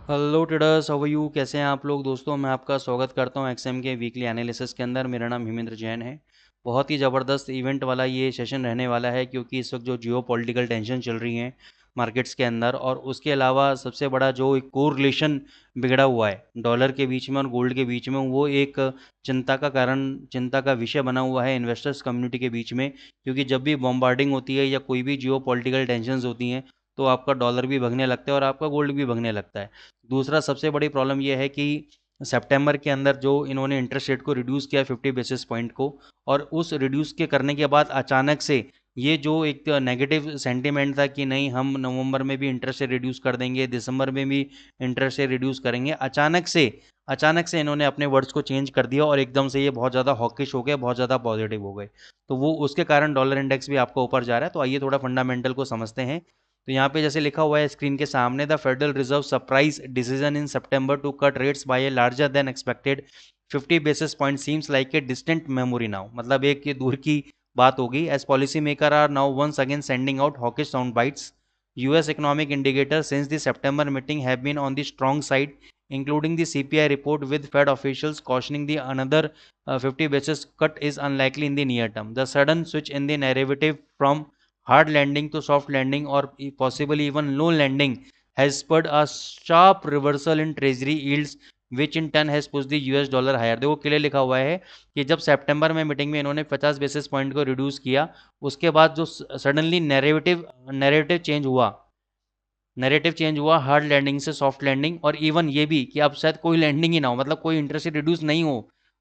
Hello traders, how are you? कैसे हैं आप लोग? दोस्तों, मैं आपका स्वागत करता हूं एक्सएम के वीकली एनालिसिस के अंदर। मेरा नाम हिमेंद्र जैन है। बहुत ही ज़बरदस्त इवेंट वाला ये सेशन रहने वाला है, क्योंकि इस वक्त जो जियो पॉलिटिकल टेंशन चल रही हैं मार्केट्स के अंदर, और उसके अलावा सबसे बड़ा जो एक कोरिलेशन बिगड़ा हुआ है डॉलर के बीच में और गोल्ड के बीच में, वो एक चिंता का कारण, चिंता का विषय बना हुआ है इन्वेस्टर्स कम्युनिटी के बीच में। क्योंकि जब भी बॉम्बार्डिंग होती है या कोई भी जियो पॉलिटिकल टेंशन होती हैं, तो आपका डॉलर भी भगने लगता है और आपका गोल्ड भी भगने लगता है। दूसरा सबसे बड़ी प्रॉब्लम यह है कि सितंबर के अंदर जो इन्होंने इंटरेस्ट रेट को रिड्यूस किया 50 बेसिस पॉइंट को, और उस रिड्यूस के करने के बाद अचानक से ये जो एक नेगेटिव सेंटीमेंट था कि नहीं, हम नवंबर में भी इंटरेस्ट रेट रिड्यूस कर देंगे, दिसंबर में भी इंटरेस्ट रेट रिड्यूस करेंगे, अचानक से इन्होंने अपने वर्ड्स को चेंज कर दिया और एकदम से ये बहुत ज़्यादा हॉकिश हो गए, बहुत ज़्यादा पॉजिटिव हो गए। तो वो उसके कारण डॉलर इंडेक्स भी आपका ऊपर जा रहा है। तो आइए थोड़ा फंडामेंटल को समझते हैं। तो यहाँ पे जैसे लिखा हुआ है स्क्रीन के सामने, the Federal Reserve surprise decision in September to cut rates by a larger than expected 50 basis point seems like a distant memory now. मतलब एक ये दूर की बात होगी। As policy maker are now once again sending out hawkish sound bites. US economic indicators since the September meeting have been on the strong side, including the CPI report, with Fed officials cautioning the another 50 basis cut is unlikely in the near term. The sudden switch in the narrative from hard landing to soft landing, or possibly even low landing, has spurred a sharp reversal in treasury yields, which in turn has pushed the US dollar higher. देखो clear लिखा हुआ है कि जब सितंबर में meeting में इन्होंने 50 basis point को रिड्यूस किया, उसके बाद जो सडनली नैरेटिव चेंज हुआ हार्ड लैंडिंग से सॉफ्ट लैंडिंग, और इवन ये भी कि अब शायद कोई लैंडिंग ही ना हो, मतलब कोई इंटरेस्ट रिड्यूस नहीं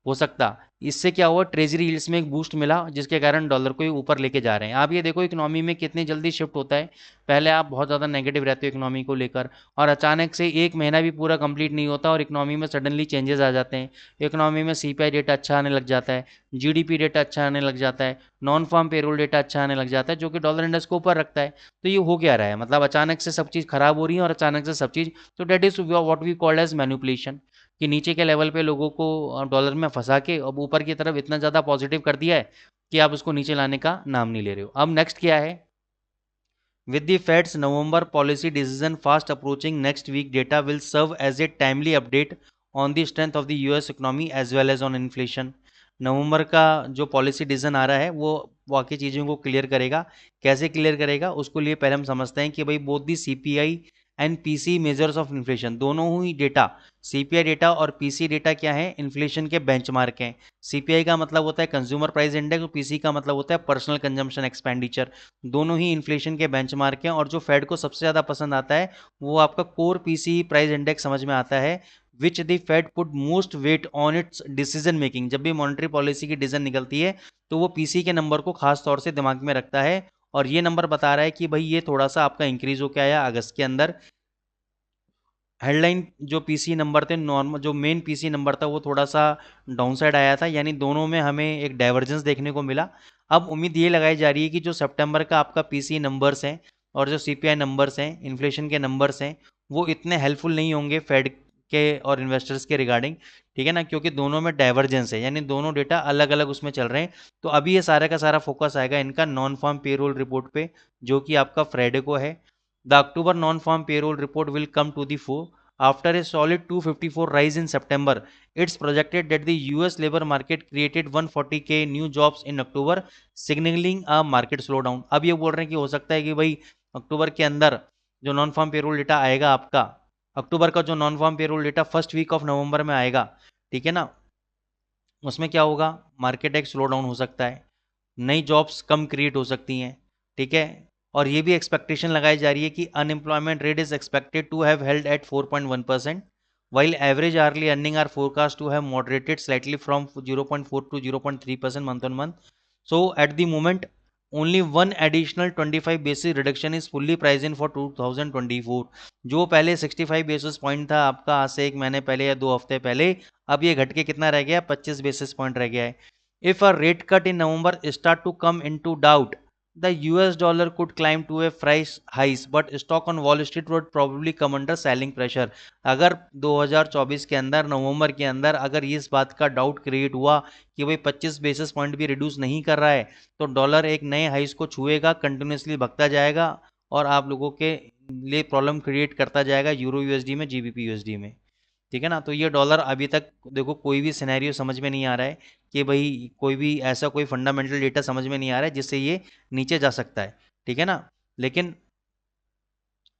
हो सकता। इससे क्या हुआ, ट्रेजरी यील्ड्स में एक बूस्ट मिला, जिसके कारण डॉलर को ऊपर लेके जा रहे हैं। आप ये देखो इकोनॉमी में कितनी जल्दी शिफ्ट होता है। पहले आप बहुत ज़्यादा नेगेटिव रहते हो इकोनॉमी को लेकर, और अचानक से एक महीना भी पूरा कंप्लीट नहीं होता और इकोनॉमी में सडनली चेंजेस आ जाते हैं। इकोनॉमी में CPI डेटा अच्छा आने लग जाता है, GDP डेटा अच्छा आने लग जाता है, नॉन फार्म पेरोल डेटा अच्छा आने लग जाता है, जो कि डॉलर इंडेक्स को ऊपर रखता है। तो ये हो क्या रहा है, मतलब अचानक से सब चीज़ खराब हो रही है और अचानक से सब चीज़। तो that is what we called as manipulation, कि नीचे के लेवल पे लोगों को डॉलर में फंसा के अब ऊपर की तरफ इतना ज़्यादा पॉजिटिव कर दिया है कि आप उसको नीचे लाने का नाम नहीं ले रहे हो। अब नेक्स्ट क्या है, with the Fed's November policy decision fast approaching next week, data will serve as a timely update on the strength of the US economy as well as on inflation। नवंबर का जो पॉलिसी डिसीजन आ रहा है वो वाकई चीज़ों को clear करेगा। कैसे क्लियर करेगा, उसको लिए पहले हम समझते हैं कि भाई both the CPI and PC measures of inflation, दोनों ही डेटा, CPI डेटा और PC डेटा क्या है, इन्फ्लेशन के बेंचमार्क हैं। CPI का मतलब होता है कंज्यूमर प्राइस इंडेक्स और PC का मतलब होता है पर्सनल कंजम्पशन एक्सपेंडिचर। दोनों ही इन्फ्लेशन के बेंचमार्क हैं, और जो फेड को सबसे ज़्यादा पसंद आता है वो आपका कोर PC प्राइस इंडेक्स समझ में आता है, which the Fed put most weight on its decision making. जब भी मॉनेटरी पॉलिसी की डिसीजन निकलती है तो वो PC के नंबर को खास तौर से दिमाग में रखता है, और ये नंबर बता रहा है कि भाई ये थोड़ा सा आपका इंक्रीज हो के आया अगस्त के अंदर। हेडलाइन जो PC नंबर थे, नॉर्मल जो मेन PC नंबर था, वो थोड़ा सा डाउन साइड आया था, यानी दोनों में हमें एक डाइवर्जेंस देखने को मिला। अब उम्मीद ये लगाई जा रही है कि जो सितंबर का आपका PC नंबर्स हैं और जो CPI नंबर्स हैं, इन्फ्लेशन के नंबर्स हैं, वो इतने हेल्पफुल नहीं होंगे फेड के और इन्वेस्टर्स के रिगार्डिंग, ठीक है ना, क्योंकि दोनों में डाइवर्जेंस है, यानी दोनों डेटा अलग अलग उसमें चल रहे हैं। तो अभी ये सारा का सारा फोकस आएगा इनका नॉन फार्म पेरोल रिपोर्ट पे, जो कि आपका फ्राइडे को है। The October non farm payroll report will come to the fore after a solid 254 rise in September. It's projected that the US labor market created 140K new jobs in October, signaling a market slowdown। अब ये बोल रहे हैं कि हो सकता है कि भाई अक्टूबर के अंदर जो नॉन फार्म पेरोल डेटा आएगा आपका, अक्टूबर का जो non farm payroll data first week of November में आएगा, ठीक है ना, उसमें क्या होगा, मार्केट एक स्लो डाउन हो सकता है, नई जॉब्स कम क्रिएट हो सकती हैं, ठीक है। और ये भी एक्सपेक्टेशन लगाई जा रही है कि unemployment rate is expected to have held at 4.1%, while average hourly earning are forecast to have moderated slightly from 0.4 to 0.3% month on month। So at the moment only one additional 25 basis reduction is fully priced in for 2024। जो पहले 65 basis point था आपका आज से एक महीने पहले या 2 हफ्ते पहले, अब ये घट के कितना रह गया, 25 बेसिस पॉइंट रह गया है। If a rate cut in November start to come into doubt, the US dollar could climb to a price highs, but stock on Wall Street would probably come under selling pressure। अगर 2024 के अंदर नवंबर के अंदर अगर इस बात का doubt create हुआ कि भाई 25 बेसिस पॉइंट भी रिड्यूस नहीं कर रहा है, तो डॉलर एक नए हाइस को छुएगा, कंटिन्यूसली भगता जाएगा, और आप लोगों के लिए प्रॉब्लम क्रिएट करता जाएगा यूरो यूएसडी में, जीबीपी यूएसडी में, ठीक है ना। तो ये डॉलर अभी तक देखो कोई भी सिनेरियो समझ में नहीं आ रहा है कि भाई कोई भी ऐसा कोई फंडामेंटल डेटा समझ में नहीं आ रहा है जिससे ये नीचे जा सकता है, ठीक है ना। लेकिन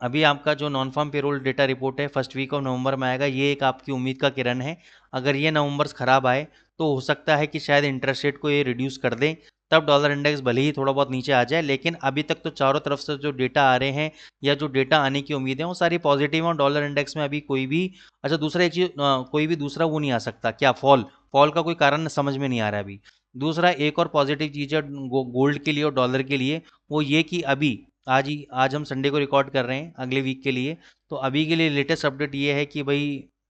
अभी आपका जो non farm payroll data report है फर्स्ट वीक ऑफ नवंबर में आएगा, ये एक आपकी उम्मीद का किरण है। अगर ये नवंबर ख़राब आए तो हो सकता है कि शायद इंटरेस्ट रेट को ये रिड्यूस कर दें, तब डॉलर इंडेक्स भले ही थोड़ा बहुत नीचे आ जाए। लेकिन अभी तक तो चारों तरफ से जो डेटा आ रहे हैं या जो डेटा आने की उम्मीद है वो सारी पॉजिटिव है, और डॉलर इंडेक्स में अभी कोई भी अच्छा दूसरा एक चीज़ कोई भी दूसरा वो नहीं आ सकता, क्या फॉल फॉल का कोई कारण समझ में नहीं आ रहा है अभी। दूसरा एक और पॉजिटिव चीज़ है गोल्ड के लिए और डॉलर के लिए, वो ये कि अभी आज हम संडे को रिकॉर्ड कर रहे हैं अगले वीक के लिए। तो अभी के लिए लेटेस्ट अपडेट ये है कि भाई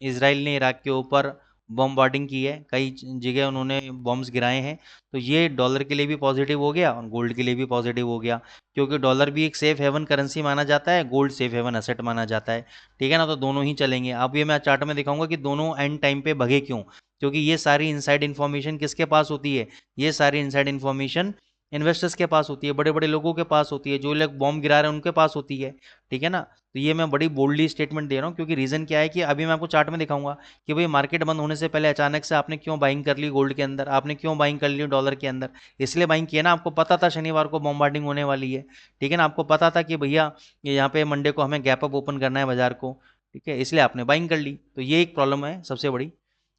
इसराइल ने इराक के ऊपर बॉम्बार्डिंग की है, कई जगह उन्होंने बॉम्ब्स गिराए हैं। तो ये डॉलर के लिए भी पॉजिटिव हो गया और गोल्ड के लिए भी पॉजिटिव हो गया, क्योंकि डॉलर भी एक सेफ हेवन करेंसी माना जाता है, गोल्ड सेफ हेवन असेट माना जाता है, ठीक है ना। तो दोनों ही चलेंगे। अब ये मैं चार्ट में दिखाऊंगा कि दोनों एंड टाइम पे भगे क्यों, क्योंकि ये सारी इनसाइड इन्फॉर्मेशन किसके पास होती है, ये सारी इनसाइड इन्फॉर्मेशन इन्वेस्टर्स के पास होती है, बड़े बड़े लोगों के पास होती है, जो लोग बॉम्ब गिरा रहे हैं उनके पास होती है, ठीक है ना। तो ये मैं बड़ी बोल्डली स्टेटमेंट दे रहा हूँ, क्योंकि रीज़न क्या है कि अभी मैं आपको चार्ट में दिखाऊंगा कि भाई मार्केट बंद होने से पहले अचानक से आपने क्यों बाइंग कर ली गोल्ड के अंदर, आपने क्यों बाइंग कर ली डॉलर के अंदर। इसलिए बाइंग किया ना, आपको पता था शनिवार को बॉम्बार्डिंग होने वाली है, ठीक है ना। आपको पता था कि भैया ये यहाँ पे मंडे को हमें गैप अप ओपन करना है बाजार को, ठीक है, इसलिए आपने बाइंग कर ली। तो ये एक प्रॉब्लम है सबसे बड़ी।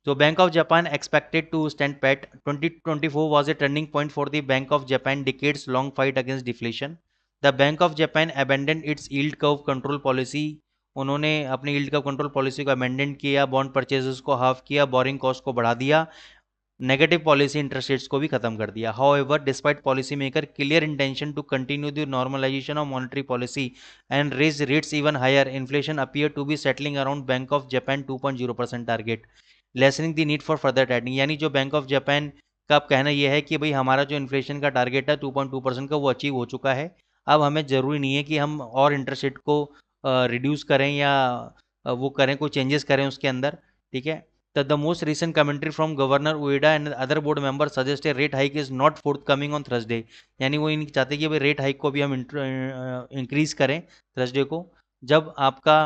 So Bank of Japan expected to stand pat. 2024 was a turning point for the Bank of Japan decades long fight against deflation. The Bank of Japan abandoned its yield curve control policy. उन्होंने अपनी yield curve control policy को amendment किया, bond purchases को half किया, borrowing cost को बढ़ा दिया, negative policy interest rates को भी खत्म कर दिया। However despite policy maker clear intention to continue the normalisation of monetary policy and raise rates even higher, inflation appear to be settling around Bank of Japan 2.0% target, lessening the need for further tightening. यानी जो bank of Japan का कहना यह है कि भाई हमारा जो इन्फ्लेशन का टारगेट है 2.2% का वो अचीव हो चुका है, अब हमें ज़रूरी नहीं है कि हम और इंटरेस्ट रेट को रिड्यूस करें या वो करें, कोई चेंजेस करें उसके अंदर, ठीक है। The most recent commentary from Governor Ueda and other board members suggest a rate hike is not forthcoming on Thursday। यानी वो नहीं चाहते कि भाई रेट हाइक को भी हम इंक्रीज करें थर्सडे को, जब आपका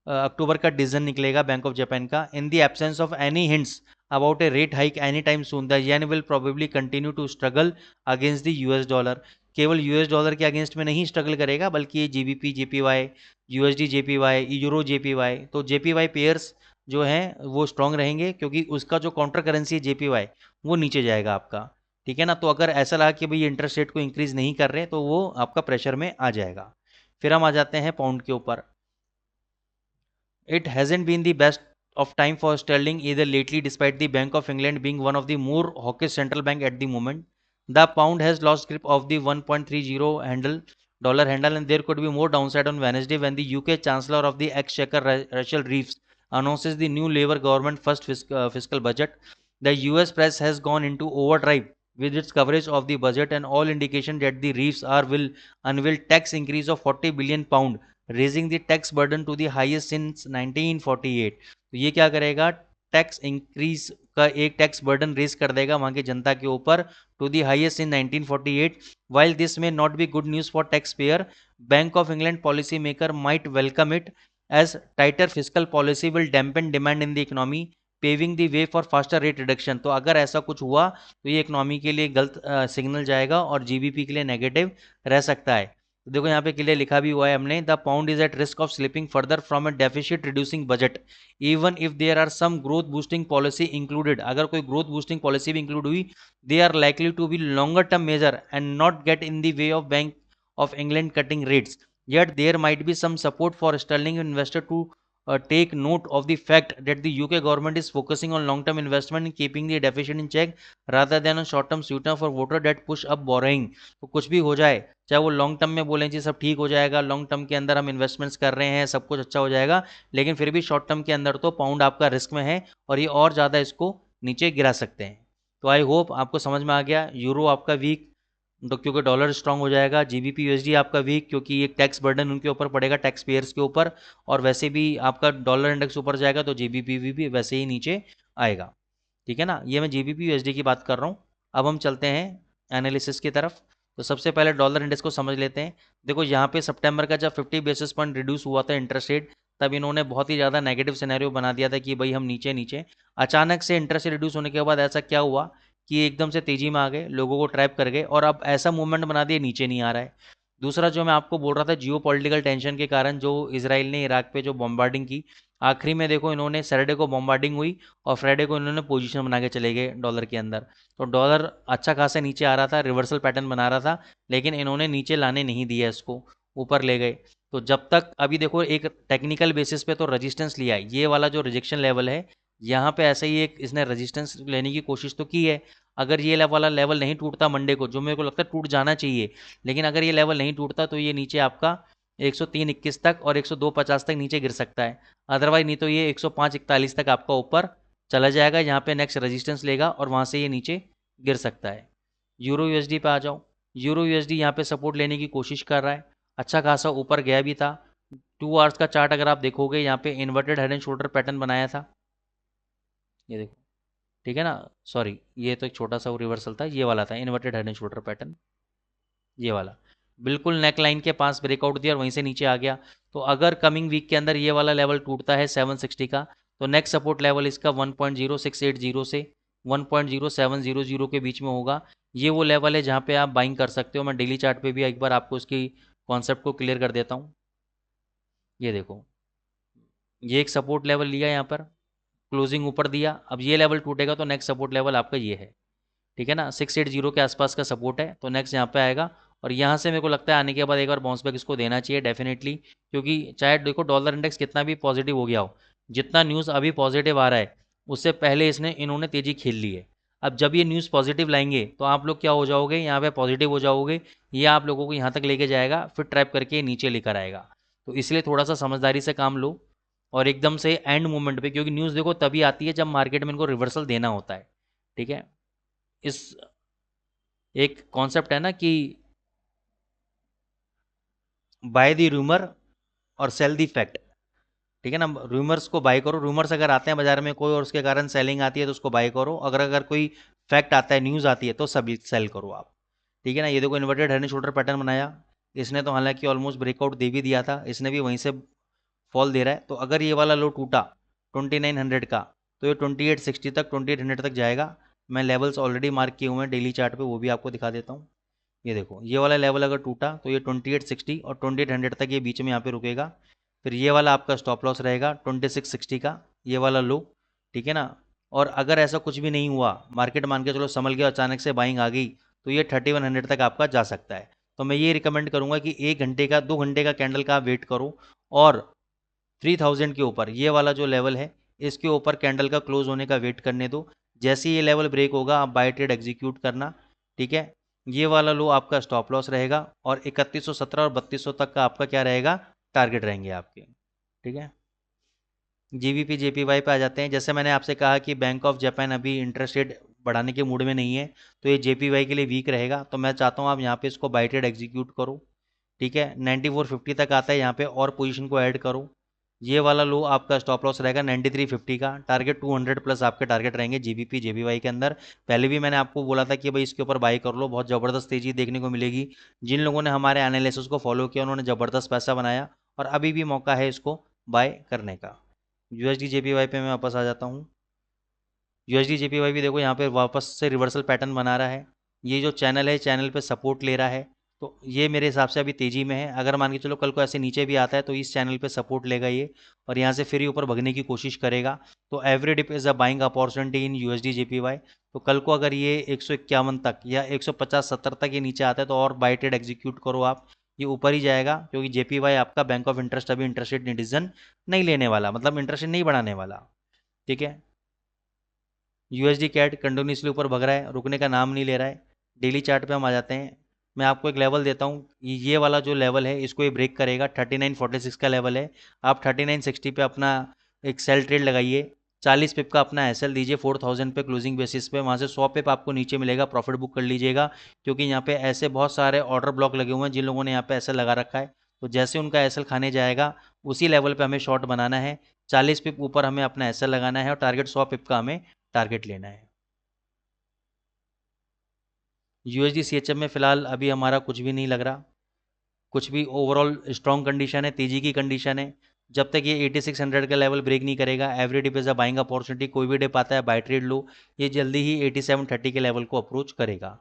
अक्टूबर का डिसीजन निकलेगा बैंक ऑफ जापान का। In the absence of any hints about a rate hike any time soon, the yen will probably continue to struggle against the US dollar. केवल यूएस डॉलर के against में नहीं struggle करेगा, बल्कि ये GBP JPY, USD JPY, euro JPY, तो JPY pairs जो हैं वो स्ट्रांग रहेंगे, क्योंकि उसका जो काउंटर करेंसी है जेपीवाई वो नीचे जाएगा आपका, ठीक है ना। तो अगर ऐसा लगा कि भाई इंटरेस्ट रेट को इंक्रीज नहीं कर रहे तो वो आपका प्रेशर में आ जाएगा। फिर हम आ जाते हैं पाउंड के ऊपर। It hasn't been the best of time for sterling either lately, despite the Bank of England being one of the more hawkish central bank at the moment. The pound has lost grip of the 1.30 dollar handle, and there could be more downside on Wednesday when the UK Chancellor of the Exchequer Rachel Reeves announces the new Labour government first fiscal budget. The US press has gone into overdrive with its coverage of the budget, and all indication that the Reeves will unveil tax increase of 40 billion pound, raising the tax burden to the highest since 1948। तो ये क्या करेगा, tax increase का एक tax burden raise कर देगा वहां की जनता के ऊपर to the highest in 1948। While this may not be good news for taxpayer, Bank of England policy maker might welcome it as tighter physical policy will dampen demand in the economy, paving the way for faster rate reduction. तो अगर ऐसा कुछ हुआ तो ये economy के लिए गलत सिग्नल जाएगा और जीबीपी के लिए नेगेटिव रह सकता है। तो देखो यहाँ पे क्लियर लिखा भी हुआ है हमने, the pound is at risk of slipping further from a deficit reducing budget even if there are some growth boosting policy included. अगर कोई ग्रोथ बूस्टिंग पॉलिसी भी इंक्लूड हुई, they are likely to be longer term measure and not get in the way of Bank of England cutting rates, yet there might be some support for sterling investor to take note of the fact that the UK government is focusing on long-term investment and keeping the deficit in check rather than on short-term sweetener for voter that push up borrowing। तो कुछ भी हो जाए, चाहे वो long term में बोलें जी सब ठीक हो जाएगा, लॉन्ग टर्म के अंदर हम इन्वेस्टमेंट्स कर रहे हैं, सब कुछ अच्छा हो जाएगा, लेकिन फिर भी शॉर्ट टर्म के अंदर तो पाउंड आपका रिस्क में है और ये और ज़्यादा इसको नीचे गिरा सकते हैं। तो आई होप आपको समझ में आ गया। यूरो आपका वीक तो क्योंकि डॉलर स्ट्रांग हो जाएगा, जीबीपी यूएसडी आपका वीक क्योंकि एक टैक्स बर्डन उनके ऊपर पड़ेगा, टैक्स पेयर्स के ऊपर, और वैसे भी आपका डॉलर इंडेक्स ऊपर जाएगा तो जीबीपी भी वैसे ही नीचे आएगा, ठीक है ना। ये मैं जीबीपी यूएसडी की बात कर रहा हूँ। अब हम चलते हैं एनालिसिस की तरफ। तो सबसे पहले डॉलर इंडेक्स को समझ लेते हैं। देखो यहाँ पे सितंबर का जब 50 बेसिस पॉइंट रिड्यूस हुआ था इंटरेस्ट रेट, तब इन्होंने बहुत ही ज़्यादा नेगेटिव सिनेरियो बना दिया था कि भाई हम नीचे नीचे। अचानक से इंटरेस्ट रेट रिड्यूस होने के बाद ऐसा क्या हुआ कि एकदम से तेजी में आ गए, लोगों को ट्रैप कर गए और अब ऐसा मूवमेंट बना दिया नीचे नहीं आ रहा है। दूसरा जो मैं आपको बोल रहा था, जियो पॉलिटिकल टेंशन के कारण जो इसराइल ने इराक पे जो बॉम्बार्डिंग की, आखिरी में देखो इन्होंने सैटरडे को बॉम्बार्डिंग हुई और फ्राइडे को इन्होंने पोजीशन बना के चले गए डॉलर के अंदर। तो डॉलर अच्छा खासा नीचे आ रहा था, रिवर्सल पैटर्न बना रहा था, लेकिन इन्होंने नीचे लाने नहीं दिया, इसको ऊपर ले गए। तो जब तक अभी देखो एक टेक्निकल बेसिस पे तो रेजिस्टेंस लिया है, ये वाला जो रिजेक्शन लेवल है यहाँ पे ऐसे ही एक इसने रेजिस्टेंस लेने की कोशिश तो की है। अगर ये वाला लेवल नहीं टूटता मंडे को, जो मेरे को लगता है टूट जाना चाहिए, लेकिन अगर ये लेवल नहीं टूटता तो ये नीचे आपका 103.21 तक और 102.50 तक नीचे गिर सकता है। अदरवाइज नहीं तो ये 105.41 तक आपका ऊपर चला जाएगा, यहाँ पे नेक्स्ट रेजिस्टेंस लेगा और वहाँ से ये नीचे गिर सकता है। यूरो यूएसडी पे आ जाओ। यूरो यूएसडी यहाँ पे सपोर्ट लेने की कोशिश कर रहा है, अच्छा खासा ऊपर गया भी था। 2 आवर्स का चार्ट अगर आप देखोगे, यहाँ पे inverted head and shoulder pattern बनाया था, ये देखो, ठीक है ना। सॉरी, ये तो एक छोटा सा रिवर्सल था, ये वाला था inverted head and shoulder pattern, ये वाला बिल्कुल नेक लाइन के पास ब्रेकआउट दिया और वहीं से नीचे आ गया। तो अगर कमिंग वीक के अंदर ये वाला लेवल टूटता है 760 का, तो नेक्स्ट सपोर्ट लेवल इसका 1.0680 से 1.0700 के बीच में होगा। ये वो लेवल है जहाँ पे आप बाइंग कर सकते हो। मैं डेली चार्ट पे भी एक बार आपको इसकी कॉन्सेप्ट को क्लियर कर देता हूँ। ये देखो, ये एक सपोर्ट लेवल लिया यहाँ पर, क्लोजिंग ऊपर दिया, अब ये लेवल टूटेगा तो नेक्स्ट सपोर्ट लेवल आपका ये है, ठीक है ना, 680 के आसपास का सपोर्ट है। तो नेक्स्ट यहाँ पे आएगा और यहाँ से मेरे को लगता है आने के बाद एक बार बाउंस बैक इसको देना चाहिए डेफिनेटली, क्योंकि चाहे देखो डॉलर इंडेक्स कितना भी पॉजिटिव हो गया हो, जितना न्यूज़ अभी पॉजिटिव आ रहा है उससे पहले इन्होंने तेज़ी खेल ली है। अब जब ये न्यूज़ पॉजिटिव लाएंगे तो आप लोग क्या हो जाओगे, यहाँ पे पॉजिटिव हो जाओगे, ये आप लोगों को यहाँ तक लेके जाएगा, फिर ट्रैप करके नीचे लेकर आएगा। तो इसलिए थोड़ा सा समझदारी से काम लो और एकदम से एंड मोमेंट पे, क्योंकि न्यूज़ देखो तभी आती है जब मार्केट में इनको रिवर्सल देना होता है, ठीक है। इस एक कॉन्सेप्ट है ना कि बाय दी रूमर और सेल दी फैक्ट, ठीक है ना। रूमर्स को बाय करो, रूमर्स अगर आते हैं बाजार में कोई और उसके कारण सेलिंग आती है तो उसको बाय करो, अगर अगर कोई फैक्ट आता है, न्यूज़ आती है, तो सभी सेल करो आप, ठीक है ना। ये देखो inverted head and shoulder pattern बनाया इसने, तो हालांकि ऑलमोस्ट ब्रेकआउट दे भी दिया था, इसने भी वहीं से फॉल दे रहा है। तो अगर ये वाला लो टूटा 2900 का, तो ये 2860 तक 2800 तक जाएगा। मैं लेवल्स ऑलरेडी मार्क किए हुए हैं डेली चार्ट पे, वो भी आपको दिखा देता हूँ। ये देखो, ये वाला लेवल अगर टूटा तो ये 2860 और 2800 तक ये बीच में यहाँ पे रुकेगा। फिर ये वाला आपका स्टॉप लॉस रहेगा 2660 का, ये वाला लो, ठीक है ना। और अगर ऐसा कुछ भी नहीं हुआ, मार्केट मान के चलो संभल गया, अचानक से बाइंग आ गई, तो ये 3100 तक आपका जा सकता है। तो मैं ये रिकमेंड करूंगा कि 1 घंटे का 2 घंटे का कैंडल का आप वेट करो और 3000 के ऊपर ये वाला जो लेवल है, इसके ऊपर कैंडल का क्लोज होने का वेट करने दो। जैसे ही ये लेवल ब्रेक होगा आप बाय ट्रेड एग्जीक्यूट करना, ठीक है। ये वाला लो आपका स्टॉप लॉस रहेगा और 3117 और 3200 तक का आपका क्या रहेगा, टारगेट रहेंगे आपके, ठीक है। जीबीपी जेपीवाई पे आ जाते हैं। जैसे मैंने आपसे कहा कि बैंक ऑफ जापान अभी इंटरेस्ट रेट बढ़ाने के मूड में नहीं है, तो ये जेपीवाई के लिए वीक रहेगा। तो मैं चाहता हूँ आप यहाँ पे इसको बाय ट्रेड एग्जीक्यूट करो, ठीक है। 9450 तक आता है, यहाँ पे और पोजीशन को ऐड करो। ये वाला लो आपका स्टॉप लॉस रहेगा 9350 का, टारगेट 200 प्लस आपके टारगेट रहेंगे जीबीपी जेबीवाई के अंदर। पहले भी मैंने आपको बोला था कि भाई इसके ऊपर बाई कर लो, बहुत ज़बरदस्त तेज़ी देखने को मिलेगी। जिन लोगों ने हमारे एनालिसिस को फॉलो किया उन्होंने ज़बरदस्त पैसा बनाया और अभी भी मौका है इसको बाय करने का। यूएसडी जेपीवाई पे मैं वापस आ जाता हूँ। यूएसडी जेपीवाई भी देखो यहाँ पे वापस से रिवर्सल पैटर्न बना रहा है। ये जो चैनल है, चैनल पे सपोर्ट ले रहा है, तो ये मेरे हिसाब से अभी तेज़ी में है। अगर मान के चलो कल को ऐसे नीचे भी आता है तो इस चैनल पे सपोर्ट लेगा ये और यहाँ से फिर ही ऊपर भगने की कोशिश करेगा। तो every dip is a buying opportunity in USD JPY. तो कल को अगर ये 151 तक या 150-70 तक ये नीचे आता है तो और बाय ट्रेड एग्जीक्यूट करो आप, ये ऊपर ही जाएगा, क्योंकि जेपीवाई आपका बैंक ऑफ इंटरेस्ट अभी इंटरेस्ट रेट डिसीजन नहीं लेने वाला, मतलब इंटरेस्ट रेट नहीं बढ़ाने वाला, ठीक है। यूएसडी कैट कंटिन्यूसली ऊपर भग रहा है, रुकने का नाम नहीं ले रहा है। डेली चार्ट पे हम आ जाते हैं। मैं आपको एक लेवल देता हूँ, ये वाला जो लेवल है इसको ये ब्रेक करेगा, 3946 का लेवल है। आप 3960 पे अपना एक सेल ट्रेड लगाइए, 40 पिप का अपना एसएल दीजिए 4000 पे क्लोजिंग बेसिस पे, वहाँ से 100 पिप आपको नीचे मिलेगा, प्रॉफिट बुक कर लीजिएगा। क्योंकि यहाँ पे ऐसे बहुत सारे ऑर्डर ब्लॉक लगे हुए हैं जिन लोगों ने यहाँ पे एसएल लगा रखा है, तो जैसे उनका एसएल खाने जाएगा उसी लेवल पे हमें शॉर्ट बनाना है। 40 पिप ऊपर हमें अपना एसएल लगाना है और टारगेट 100 पिप का हमें टारगेट लेना है। USD CHF में फ़िलहाल अभी हमारा कुछ भी नहीं लग रहा, कुछ भी ओवरऑल स्ट्रॉन्ग कंडीशन है, तेज़ी की कंडीशन है। जब तक ये 8600 का लेवल ब्रेक नहीं करेगा, every dip is a buying opportunity, कोई भी डिप आता है बाय ट्रेड लो, ये जल्दी ही 8730 के लेवल को अप्रोच करेगा।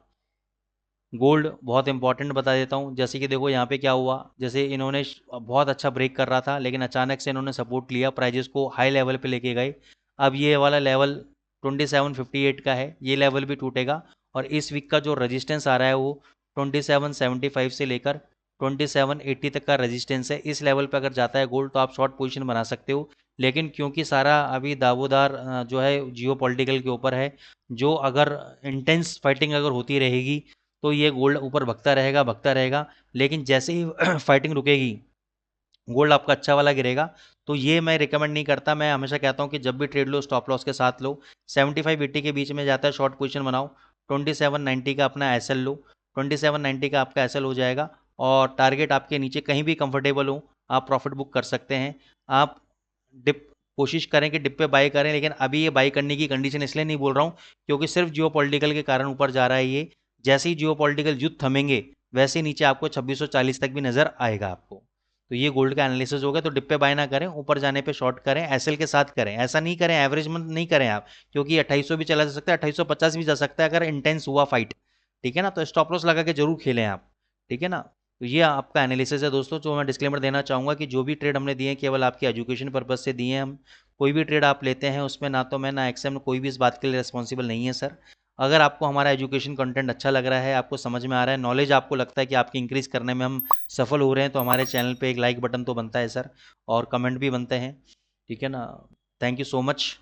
गोल्ड बहुत इंपॉर्टेंट बता देता हूँ, जैसे कि देखो यहाँ पे क्या हुआ, जैसे इन्होंने बहुत अच्छा ब्रेक कर रहा था, लेकिन अचानक से इन्होंने सपोर्ट लिया, प्राइजेस को हाई लेवल पे लेके गए। अब ये वाला लेवल 2758 का है, ये लेवल भी टूटेगा, और इस वीक का जो रजिस्टेंस आ रहा है वो 2775 से लेकर 2780 तक का रजिस्टेंस है। इस लेवल पे अगर जाता है गोल्ड तो आप शॉर्ट पोजीशन बना सकते हो, लेकिन क्योंकि सारा अभी दावोदार जो है जियो पॉलिटिकल के ऊपर है, जो अगर इंटेंस फाइटिंग अगर होती रहेगी तो ये गोल्ड ऊपर भगता रहेगा, लेकिन जैसे ही फाइटिंग रुकेगी गोल्ड आपका अच्छा वाला गिरेगा। तो ये मैं रिकमेंड नहीं करता, मैं हमेशा कहता हूँ कि जब भी ट्रेड लो स्टॉप लॉस के साथ लो। 75-80 के बीच में जाता है शॉर्ट पोजीशन बनाओ, 2790 का अपना एस एल लो, 2790 का आपका एस एल हो जाएगा, और टारगेट आपके नीचे कहीं भी कंफर्टेबल हो आप प्रॉफिट बुक कर सकते हैं। आप डिप कोशिश करें कि डिप पे बाई करें, लेकिन अभी ये बाई करने की कंडीशन इसलिए नहीं बोल रहा हूँ क्योंकि सिर्फ जियो के कारण ऊपर जा रहा है ये। जैसे ही जियो युद्ध थमेंगे वैसे ही नीचे आपको 2640 तक भी नज़र आएगा आपको। तो ये गोल्ड का एनालिसिस हो गया। तो डिप पे बाय ना करें, ऊपर जाने पे शॉर्ट करें, एसएल के साथ करें, ऐसा नहीं करें एवरेज मंथ नहीं करें आप, क्योंकि 2800 भी चला जा सकता है, 2850 भी जा सकता है अगर इंटेंस हुआ फाइट। ठीक है ना, तो स्टॉप लॉस लगा के जरूर खेलें आप। ठीक है ना, तो ये आपका एनालिसिस है दोस्तों। जो मैं डिस्क्लेमर देना चाहूँगा कि जो भी ट्रेड हमने दिए हैं केवल आपके एजुकेशन पर्पज़ से दिए हैं हम। कोई भी ट्रेड आप लेते हैं उसमें ना तो मैं ना एक्सएम कोई भी इस बात के लिए रिस्पॉन्सिबल नहीं है सर। अगर आपको हमारा एजुकेशन कंटेंट अच्छा लग रहा है, आपको समझ में आ रहा है, नॉलेज आपको लगता है कि आपकी इंक्रीज़ करने में हम सफल हो रहे हैं, तो हमारे चैनल पे एक लाइक बटन तो बनता है सर, और कमेंट भी बनते हैं। ठीक है ना, थैंक यू सो मच।